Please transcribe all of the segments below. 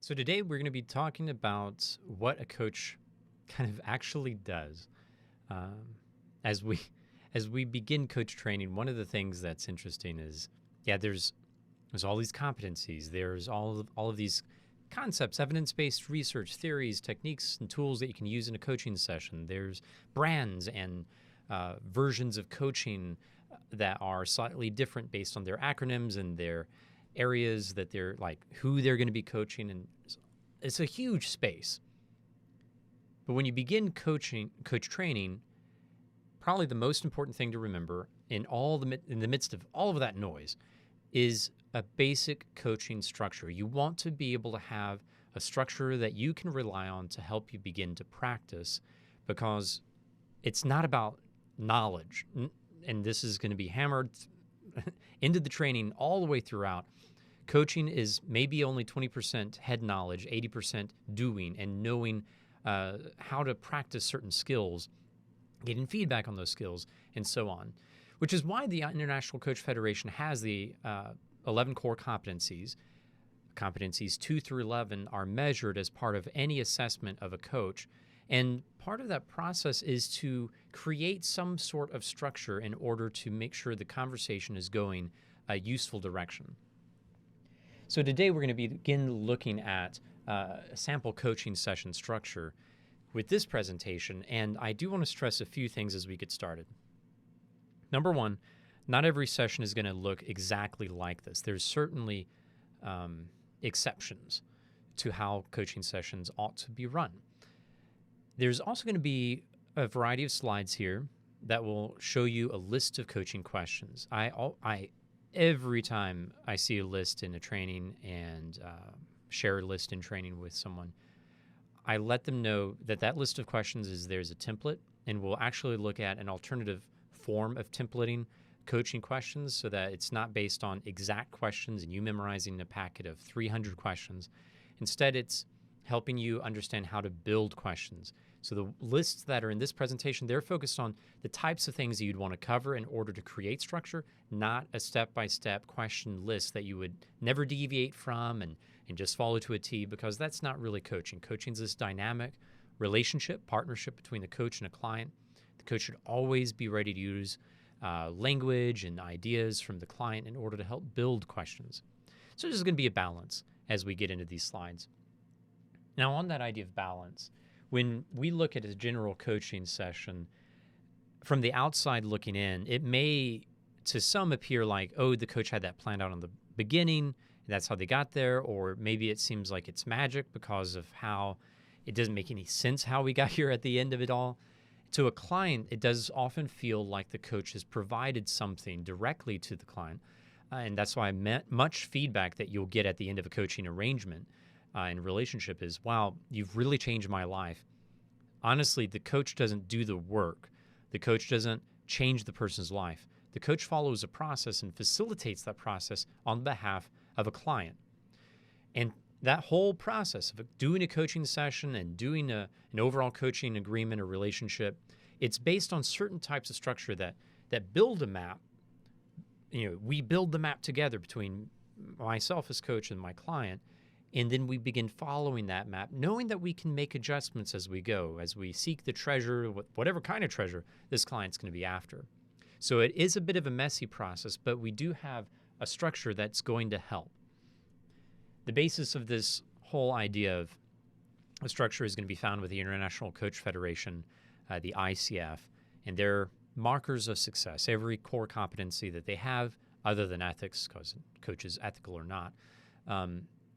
So today we're going to be talking about what a coach kind of actually does. Um, as we as we begin coach training, one of the things that's interesting is, there's all these competencies, there's all of these concepts, evidence-based research, theories, techniques, and tools that you can use in a coaching session. There's brands and versions of coaching that are slightly different based on their acronyms and their areas that they're like who they're going to be coaching, and it's a huge space. But when you begin coach training, probably the most important thing to remember in the midst of all of that noise is a basic coaching structure. You want to be able to have a structure that you can rely on to help you begin to practice, because it's not about knowledge. And this is going to be hammered into the training all the way throughout. Coaching is maybe only 20% head knowledge, 80% doing and knowing how to practice certain skills, getting feedback on those skills, and so on. Which is why the International Coach Federation has the 11 core competencies. Competencies 2 through 11 are measured as part of any assessment of a coach. And part of that process is to create some sort of structure in order to make sure the conversation is going a useful direction. So today we're going to begin looking at a sample coaching session structure with this presentation, and I do want to stress a few things as we get started. Number one, not every session is going to look exactly like this. There's certainly exceptions to how coaching sessions ought to be run. There's also going to be a variety of slides here that will show you a list of coaching questions. Every time I see a list in a training and share a list in training with someone, I let them know that list of questions there's a template, and we'll actually look at an alternative form of templating coaching questions so that it's not based on exact questions and you memorizing a packet of 300 questions. Instead, it's helping you understand how to build questions. So the lists that are in this presentation, they're focused on the types of things that you'd want to cover in order to create structure, not a step-by-step question list that you would never deviate from and just follow to a T, because that's not really coaching. Coaching is this dynamic relationship, partnership between the coach and a client. The coach should always be ready to use language and ideas from the client in order to help build questions. So there's going to be a balance as we get into these slides. Now, on that idea of balance, when we look at a general coaching session, from the outside looking in, it may to some appear like, oh, the coach had that planned out in the beginning, that's how they got there, or maybe it seems like it's magic because of how it doesn't make any sense how we got here at the end of it all. To a client, it does often feel like the coach has provided something directly to the client, and that's why much feedback that you'll get at the end of a coaching arrangement and relationship is, wow, you've really changed my life. Honestly, the coach doesn't do the work. The coach doesn't change the person's life. The coach follows a process and facilitates that process on behalf of a client. And that whole process of doing a coaching session and doing an overall coaching agreement or relationship, it's based on certain types of structure that build a map. We build the map together between myself as coach and my client, and then we begin following that map, knowing that we can make adjustments as we go, as we seek the treasure, whatever kind of treasure this client's going to be after. So it is a bit of a messy process, but we do have a structure that's going to help. The basis of this whole idea of a structure is going to be found with the International Coach Federation, the ICF, and their markers of success. Every core competency that they have, other than ethics, because coach is ethical or not,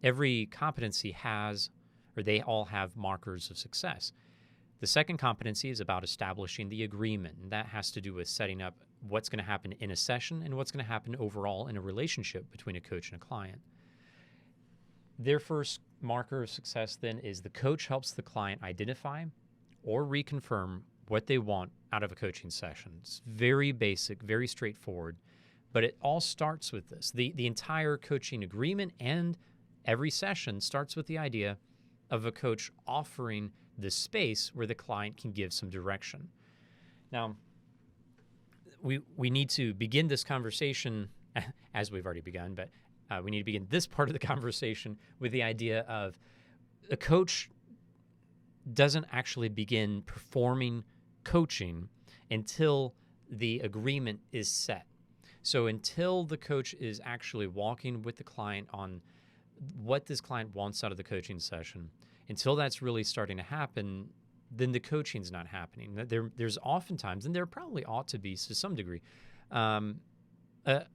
every competency has, or they all have markers of success. The second competency is about establishing the agreement, and that has to do with setting up what's going to happen in a session and what's going to happen overall in a relationship between a coach and a client. Their first marker of success then is the coach helps the client identify or reconfirm what they want out of a coaching session. It's very basic, very straightforward, but it all starts with this. The entire coaching agreement and every session starts with the idea of a coach offering the space where the client can give some direction. Now, we need to begin this conversation, as we've already begun, but we need to begin this part of the conversation with the idea of a coach doesn't actually begin performing coaching until the agreement is set. So until the coach is actually walking with the client on what this client wants out of the coaching session, until that's really starting to happen, then the coaching's not happening. There's oftentimes, and there probably ought to be to some degree, an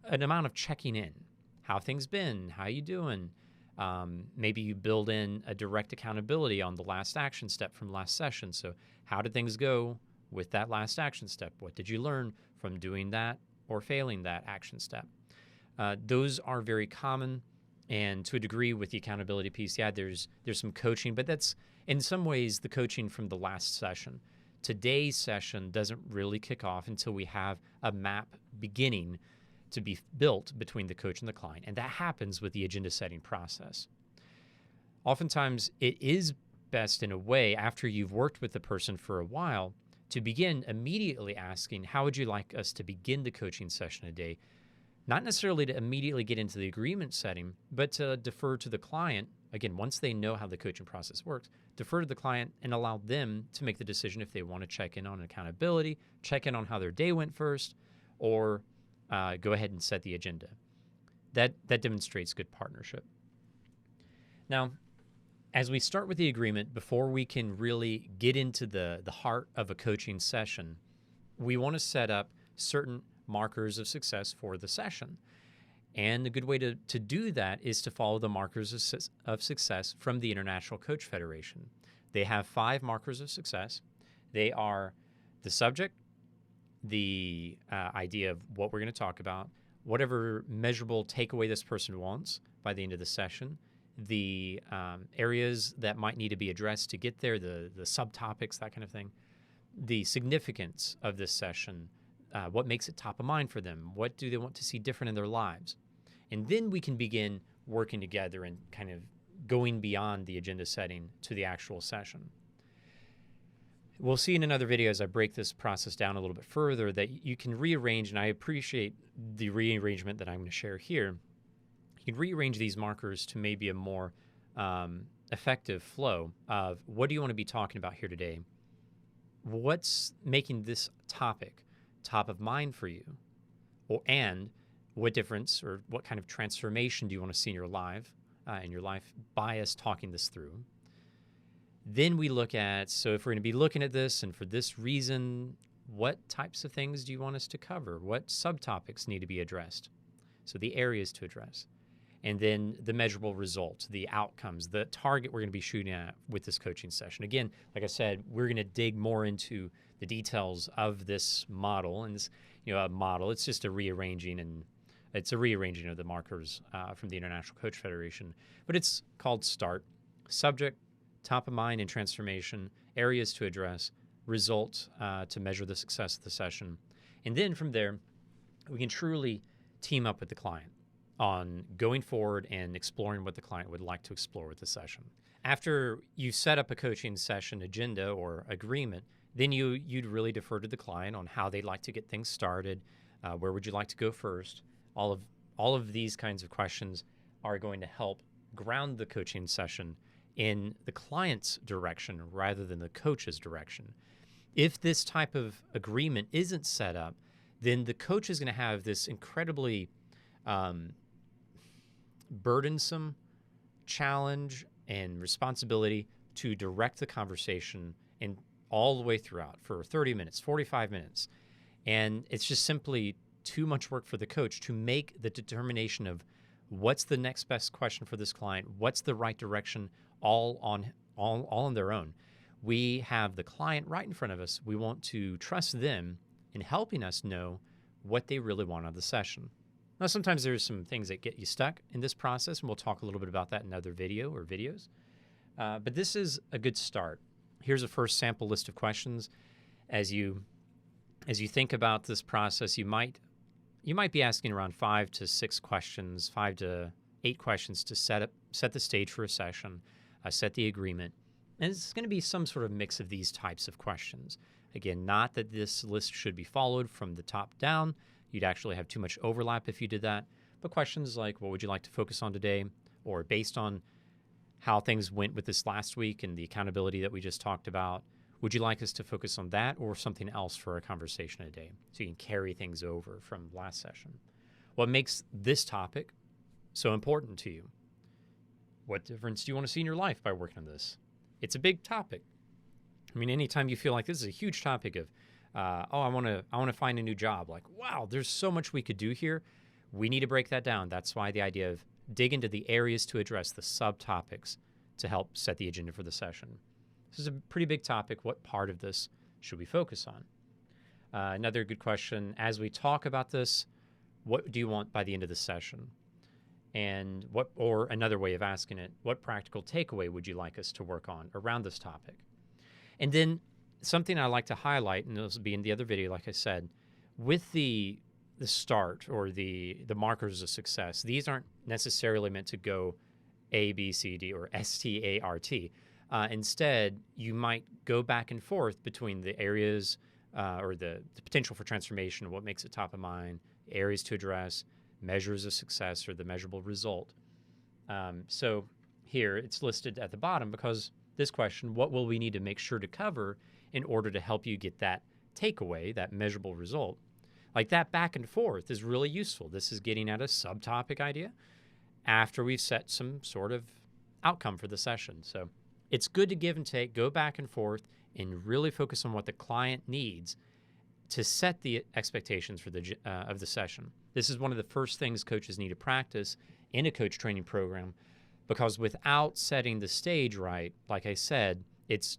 amount of checking in. How things been? How you doing? Maybe you build in a direct accountability on the last action step from last session. So how did things go with that last action step? What did you learn from doing that or failing that action step? Those are very common. And to a degree with the accountability piece, yeah, there's some coaching, but that's in some ways the coaching from the last session. Today's session doesn't really kick off until we have a map beginning to be built between the coach and the client. And that happens with the agenda setting process. Oftentimes, it is best in a way after you've worked with the person for a while to begin immediately asking, how would you like us to begin the coaching session today? Not necessarily to immediately get into the agreement setting, but to defer to the client. Again, once they know how the coaching process works, defer to the client and allow them to make the decision if they want to check in on accountability, check in on how their day went first, or go ahead and set the agenda. That demonstrates good partnership. Now, as we start with the agreement, before we can really get into the heart of a coaching session, we want to set up certain markers of success for the session. And a good way to do that is to follow the markers of success from the International Coach Federation. They have 5 markers of success. They are the subject, the idea of what we're going to talk about, whatever measurable takeaway this person wants by the end of the session, the areas that might need to be addressed to get there, the subtopics, that kind of thing, the significance of this session, what makes it top of mind for them, what do they want to see different in their lives. And then we can begin working together and kind of going beyond the agenda setting to the actual session. We'll see in another video as I break this process down a little bit further that you can rearrange, and I appreciate the rearrangement that I'm going to share here. You can rearrange these markers to maybe a more effective flow of what do you want to be talking about here today? What's making this topic top of mind for you? And what difference or what kind of transformation do you want to see in your life by us talking this through? Then we look at, so if we're going to be looking at this and for this reason, what types of things do you want us to cover? What subtopics need to be addressed? So the areas to address. And then the measurable results, the outcomes, the target we're going to be shooting at with this coaching session. Again, like I said, we're going to dig more into the details of this model. And this, a model, it's just a rearranging, and it's a rearranging of the markers from the International Coach Federation. But it's called START: subject, top of mind and transformation, areas to address, results to measure the success of the session. And then from there, we can truly team up with the client on going forward and exploring what the client would like to explore with the session. After you set up a coaching session agenda or agreement, then you'd really defer to the client on how they'd like to get things started, where would you like to go first. All of these kinds of questions are going to help ground the coaching session in the client's direction rather than the coach's direction. If this type of agreement isn't set up, then the coach is going to have this incredibly burdensome challenge and responsibility to direct the conversation and all the way throughout for 30 minutes, 45 minutes. And it's just simply too much work for the coach to make the determination of what's the next best question for this client, what's the right direction, all on their own. We have the client right in front of us. We want to trust them in helping us know what they really want out of the session. Now, sometimes there's some things that get you stuck in this process, and we'll talk a little bit about that in another video or videos. But this is a good start. Here's a first sample list of questions. As you think about this process, you might be asking around 5 to 6 questions, 5 to 8 questions to set the stage for a session, set the agreement. And it's going to be some sort of mix of these types of questions. Again, not that this list should be followed from the top down. You'd actually have too much overlap if you did that. But questions like, what would you like to focus on today? Or based on how things went with this last week and the accountability that we just talked about? Would you like us to focus on that or something else for our conversation today so you can carry things over from last session? What makes this topic so important to you? What difference do you want to see in your life by working on this? It's a big topic. I mean, anytime you feel like this is a huge topic of, I want to find a new job. Like, wow, there's so much we could do here. We need to break that down. That's why the idea of dig into the areas to address, the subtopics, to help set the agenda for the session. This is a pretty big topic. What part of this should we focus on? Another good question, as we talk about this, what do you want by the end of the session? And or another way of asking it, what practical takeaway would you like us to work on around this topic? And then something I like to highlight, and this will be in the other video, like I said, with the start or the markers of success, these aren't necessarily meant to go A, B, C, D, or START. Instead, you might go back and forth between the areas or the potential for transformation, what makes it top of mind, areas to address, measures of success, or the measurable result. So here it's listed at the bottom because this question, what will we need to make sure to cover in order to help you get that takeaway, that measurable result? Like that back and forth is really useful. This is getting at a subtopic idea after we've set some sort of outcome for the session. So it's good to give and take, go back and forth, and really focus on what the client needs to set the expectations for of the session. This is one of the first things coaches need to practice in a coach training program, because without setting the stage right, like I said, it's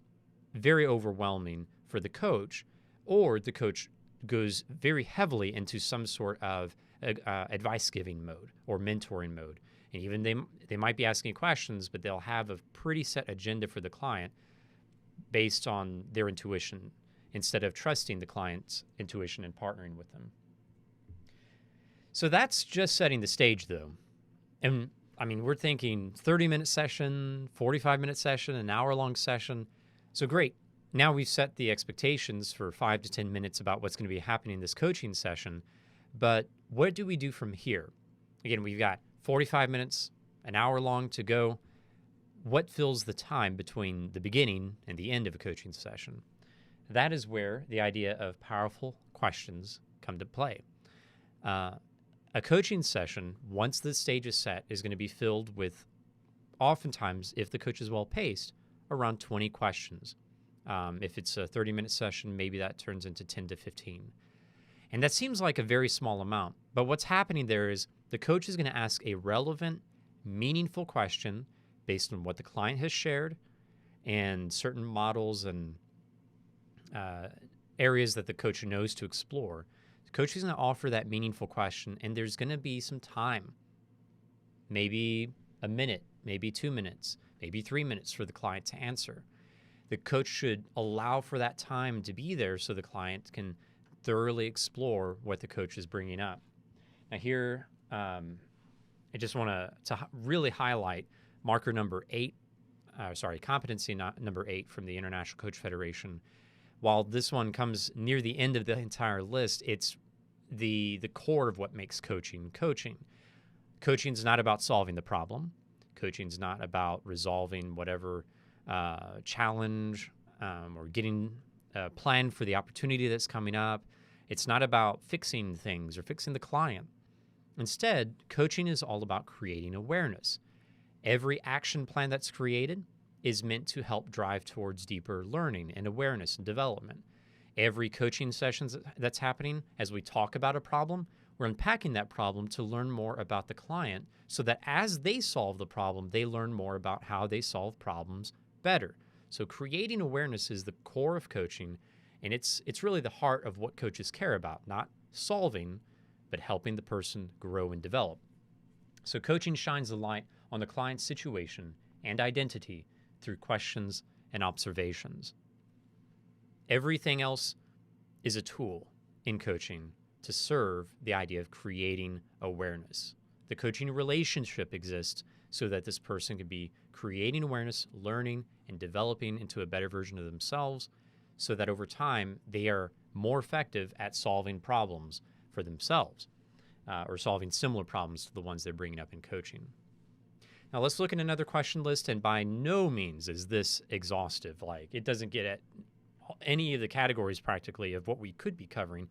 very overwhelming for the coach, or the coach goes very heavily into some sort of advice-giving mode or mentoring mode. And even they might be asking questions, but they'll have a pretty set agenda for the client based on their intuition instead of trusting the client's intuition and partnering with them. So that's just setting the stage, though. And I mean, we're thinking 30-minute session, 45-minute session, an hour-long session. So great. Now we've set the expectations for 5 to 10 minutes about what's going to be happening in this coaching session. But what do we do from here? Again, we've got 45 minutes, an hour long to go. What fills the time between the beginning and the end of a coaching session? That is where the idea of powerful questions come to play. A coaching session, once the stage is set, is going to be filled with, oftentimes, if the coach is well-paced, around 20 questions. If it's a 30-minute session, maybe that turns into 10 to 15. And that seems like a very small amount. But what's happening there is the coach is going to ask a relevant, meaningful question based on what the client has shared and certain models and areas that the coach knows to explore. The coach is going to offer that meaningful question, and there's going to be some time, maybe a minute, maybe 2 minutes, maybe 3 minutes for the client to answer. The coach should allow for that time to be there so the client can thoroughly explore what the coach is bringing up. Now here, I just want to really highlight marker number 8, competency number 8 from the International Coach Federation. While this one comes near the end of the entire list, it's the core of what makes coaching coaching. Coaching is not about solving the problem. Coaching is not about resolving whatever challenge or getting a plan for the opportunity that's coming up. It's not about fixing things or fixing the client. Instead, coaching is all about creating awareness. Every action plan that's created is meant to help drive towards deeper learning and awareness and development. Every coaching session that's happening, as we talk about a problem, we're unpacking that problem to learn more about the client so that as they solve the problem, they learn more about how they solve problems better. So creating awareness is the core of coaching, and it's really the heart of what coaches care about, not solving, but helping the person grow and develop. So coaching shines a light on the client's situation and identity through questions and observations. Everything else is a tool in coaching to serve the idea of creating awareness. The coaching relationship exists so that this person can be creating awareness, learning, and developing into a better version of themselves so that over time they are more effective at solving problems for themselves or solving similar problems to the ones they're bringing up in coaching. Now let's look at another question list, and by no means is this exhaustive. Like, it doesn't get at any of the categories practically of what we could be covering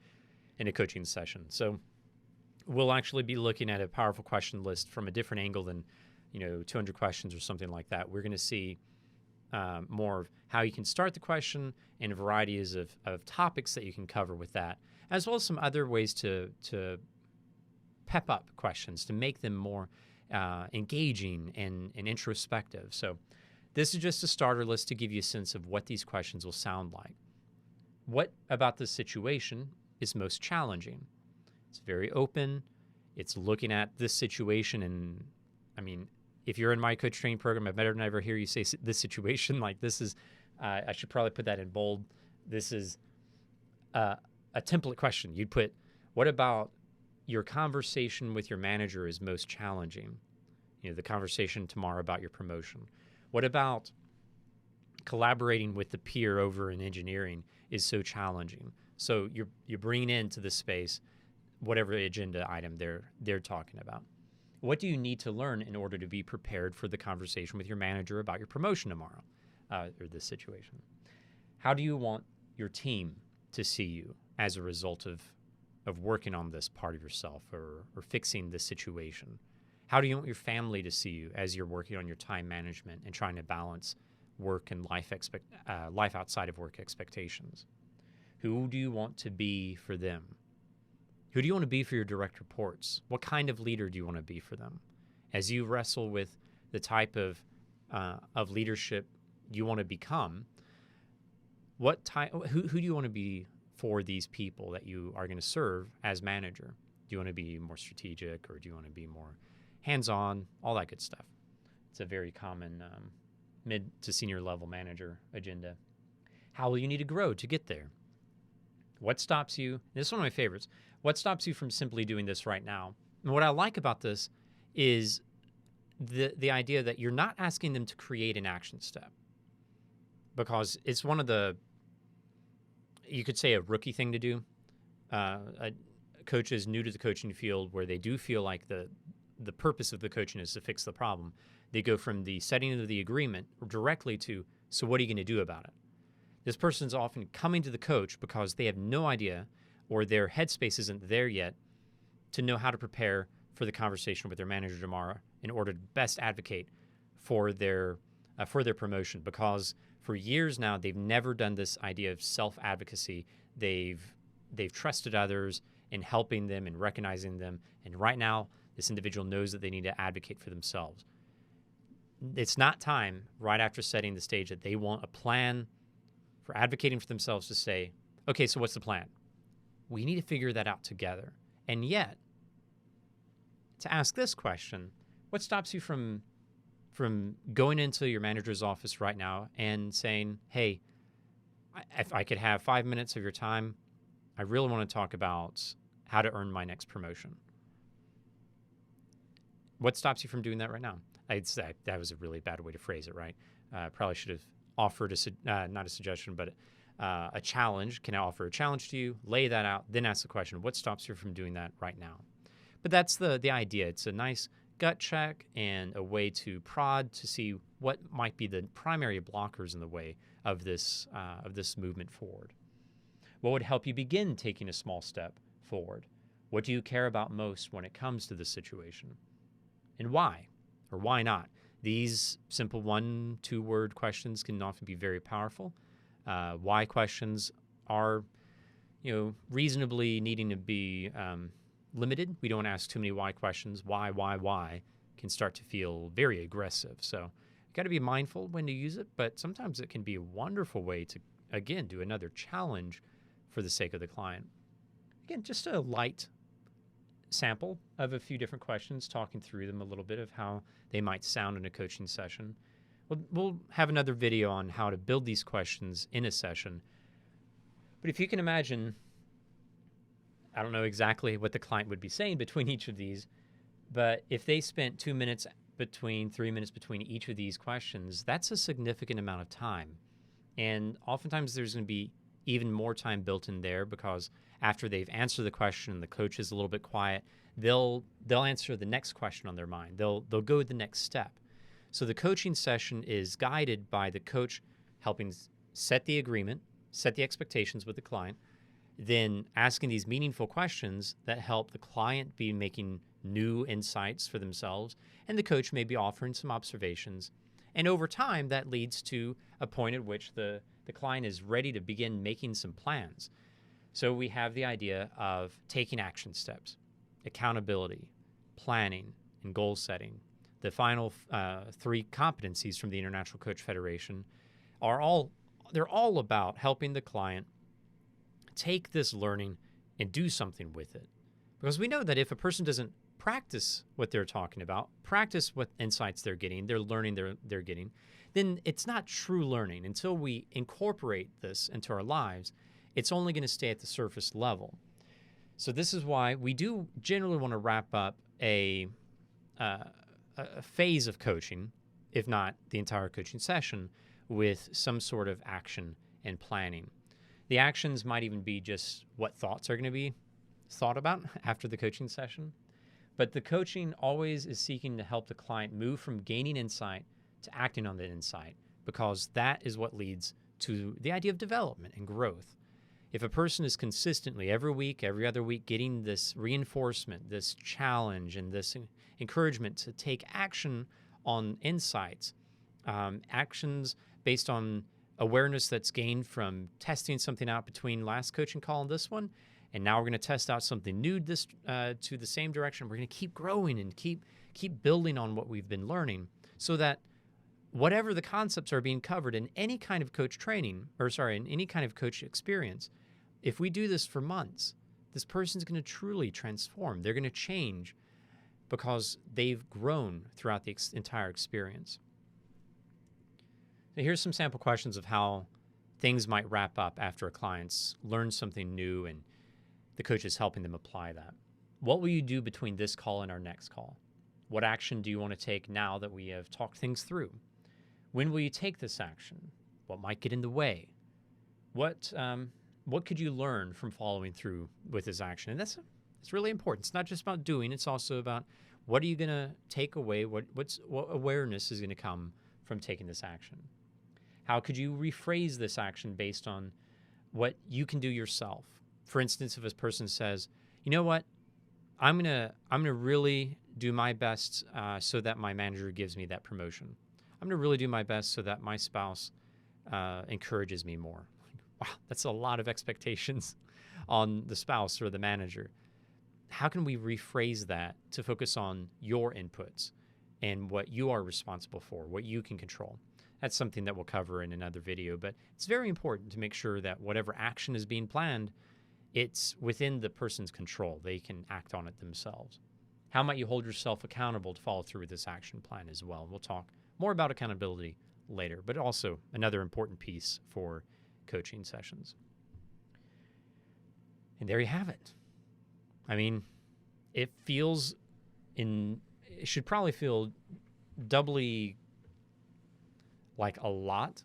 in a coaching session. So we'll actually be looking at a powerful question list from a different angle than, 200 questions or something like that. We're going to see more of how you can start the question and varieties of topics that you can cover with that, as well as some other ways to pep up questions to make them more engaging and introspective. So this is just a starter list to give you a sense of what these questions will sound like. What about the situation is most challenging? It's very open. It's looking at this situation. And I mean, if you're in my coach training program, I better never hear you say this situation. Like, this is, I should probably put that in bold. This is a template question. You'd put, what about your conversation with your manager is most challenging? The conversation tomorrow about your promotion. What about collaborating with the peer over in engineering is so challenging? So you're bringing into this space whatever agenda item they're talking about. What do you need to learn in order to be prepared for the conversation with your manager about your promotion tomorrow, or this situation? How do you want your team to see you as a result of working on this part of yourself or fixing this situation? How do you want your family to see you as you're working on your time management and trying to balance work and life outside of work expectations? Who do you want to be for them? Who do you want to be for your direct reports? What kind of leader do you want to be for them? As you wrestle with the type of leadership you want to become, who do you want to be for these people that you are going to serve as manager? Do you want to be more strategic, or do you want to be more hands-on? All that good stuff. It's a very common mid to senior level manager agenda. How will you need to grow to get there? What stops you? This is one of my favorites. What stops you from simply doing this right now? And what I like about this is the idea that you're not asking them to create an action step, because it's one of the, you could say, a rookie thing to do. Coaches new to the coaching field, where they do feel like the purpose of the coaching is to fix the problem, they go from the setting of the agreement directly to, so what are you going to do about it? This person's often coming to the coach because they have no idea, or their headspace isn't there yet to know how to prepare for the conversation with their manager tomorrow in order to best advocate for their promotion. Because for years now, they've never done this idea of self-advocacy. They've trusted others in helping them and recognizing them. And right now, this individual knows that they need to advocate for themselves. It's not time, right after setting the stage, that they want a plan for advocating for themselves, to say, okay, so what's the plan? We need to figure that out together. And yet, to ask this question, what stops you from going into your manager's office right now and saying, hey, if I could have 5 minutes of your time, I really want to talk about how to earn my next promotion. What stops you from doing that right now? I'd say that was a really bad way to phrase it, right? Probably should have offered not a suggestion, but a challenge. Can I offer a challenge to you? Lay that out, then ask the question, what stops you from doing that right now? But that's the idea. It's a nice gut check and a way to prod to see what might be the primary blockers in the way of this movement forward. What would help you begin taking a small step forward? What do you care about most when it comes to this situation? And why, or why not? These simple 1-2 word questions can often be very powerful. Why questions are, reasonably needing to be limited. We don't ask too many why questions. Why can start to feel very aggressive. So you've got to be mindful when to use it, but sometimes it can be a wonderful way to, again, do another challenge for the sake of the client. Again, just a light sample of a few different questions, talking through them a little bit of how they might sound in a coaching session. We'll have another video on how to build these questions in a session. But if you can imagine, I don't know exactly what the client would be saying between each of these, but if they spent 3 minutes between each of these questions, that's a significant amount of time. And oftentimes there's going to be even more time built in there, because after they've answered the question and the coach is a little bit quiet, they'll answer the next question on their mind. They'll go the next step. So the coaching session is guided by the coach helping set the agreement, set the expectations with the client, then asking these meaningful questions that help the client be making new insights for themselves, and the coach may be offering some observations. And over time, that leads to a point at which the client is ready to begin making some plans. So we have the idea of taking action steps, accountability, planning, and goal setting. The final 3 competencies from the International Coach Federation they're all about helping the client take this learning and do something with it. Because we know that if a person doesn't practice what they're talking about, practice what insights they're getting, they're learning they're getting, then it's not true learning. Until we incorporate this into our lives, it's only going to stay at the surface level. So this is why we do generally want to wrap up a phase of coaching, if not the entire coaching session, with some sort of action and planning. The actions might even be just what thoughts are going to be thought about after the coaching session. But the coaching always is seeking to help the client move from gaining insight to acting on the insight, because that is what leads to the idea of development and growth. If a person is consistently every week, every other week, getting this reinforcement, this challenge, and this encouragement to take action on insights, actions based on awareness that's gained from testing something out between last coaching call and this one, and now we're going to test out something new to the same direction. We're going to keep growing and keep building on what we've been learning, so that whatever the concepts are being covered in any kind of coach training, in any kind of coach experience, if we do this for months, this person's going to truly transform. They're going to change because they've grown throughout the entire experience. So here's some sample questions of how things might wrap up after a client's learned something new and the coach is helping them apply that. What will you do between this call and our next call? What action do you want to take now that we have talked things through? When will you take this action? What might get in the way? What could you learn from following through with this action? And it's really important. It's not just about doing. It's also about what are you going to take away? What awareness is going to come from taking this action? How could you rephrase this action based on what you can do yourself? For instance, if a person says, you know what, I'm gonna really do my best so that my manager gives me that promotion. I'm gonna really do my best so that my spouse encourages me more. Wow, that's a lot of expectations on the spouse or the manager. How can we rephrase that to focus on your inputs and what you are responsible for, what you can control? That's something that we'll cover in another video, but it's very important to make sure that whatever action is being planned, it's within the person's control. They can act on it themselves. How might you hold yourself accountable to follow through with this action plan as well? We'll talk more about accountability later, but also another important piece for coaching sessions. And there you have it. I mean, it should probably feel doubly like a lot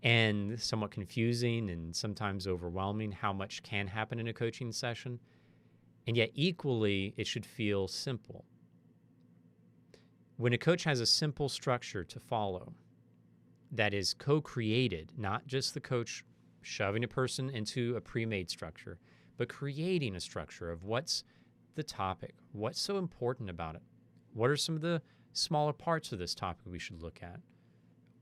and somewhat confusing and sometimes overwhelming how much can happen in a coaching session. And yet equally, it should feel simple. When a coach has a simple structure to follow that is co-created, not just the coach shoving a person into a pre-made structure, but creating a structure of what's the topic, what's so important about it, what are some of the smaller parts of this topic we should look at,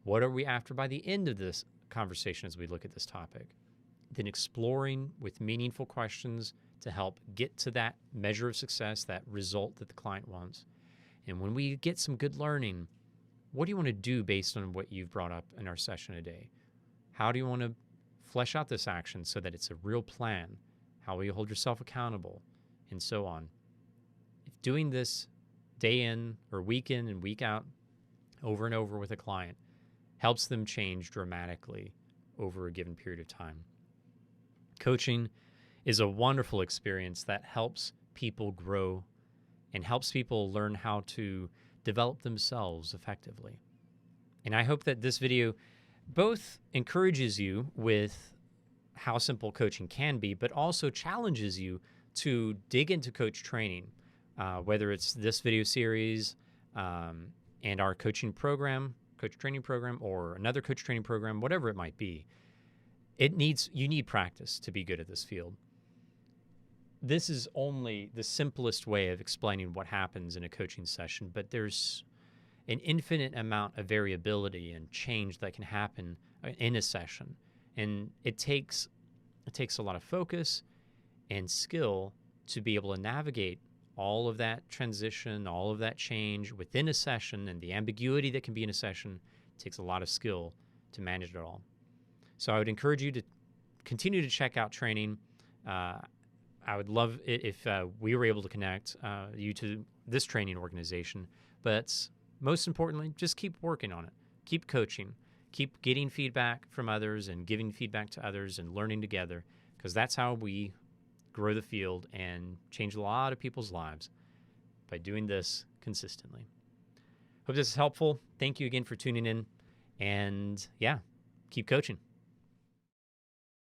what are we after by the end of this conversation as we look at this topic, then exploring with meaningful questions to help get to that measure of success, that result that the client wants. And when we get some good learning, what do you want to do based on what you've brought up in our session today? How do you want to flesh out this action so that it's a real plan? How will you hold yourself accountable? And so on. If doing this day in or week in and week out over and over with a client helps them change dramatically over a given period of time. Coaching is a wonderful experience that helps people grow and helps people learn how to develop themselves effectively. And I hope that this video both encourages you with how simple coaching can be, but also challenges you to dig into coach training, whether it's this video series, And our coaching program, coach training program, or another coach training program, whatever it might be, you need practice to be good at this field. This is only the simplest way of explaining what happens in a coaching session, but there's an infinite amount of variability and change that can happen in a session. And it takes a lot of focus and skill to be able to navigate all of that transition, all of that change within a session, and the ambiguity that can be in a session. It takes a lot of skill to manage it all. So I would encourage you to continue to check out training. I would love it if we were able to connect you to this training organization. But most importantly, just keep working on it. Keep coaching. Keep getting feedback from others and giving feedback to others and learning together, because that's how we grow the field and change a lot of people's lives, by doing this consistently. Hope this is helpful. Thank you again for tuning in. And yeah, keep coaching.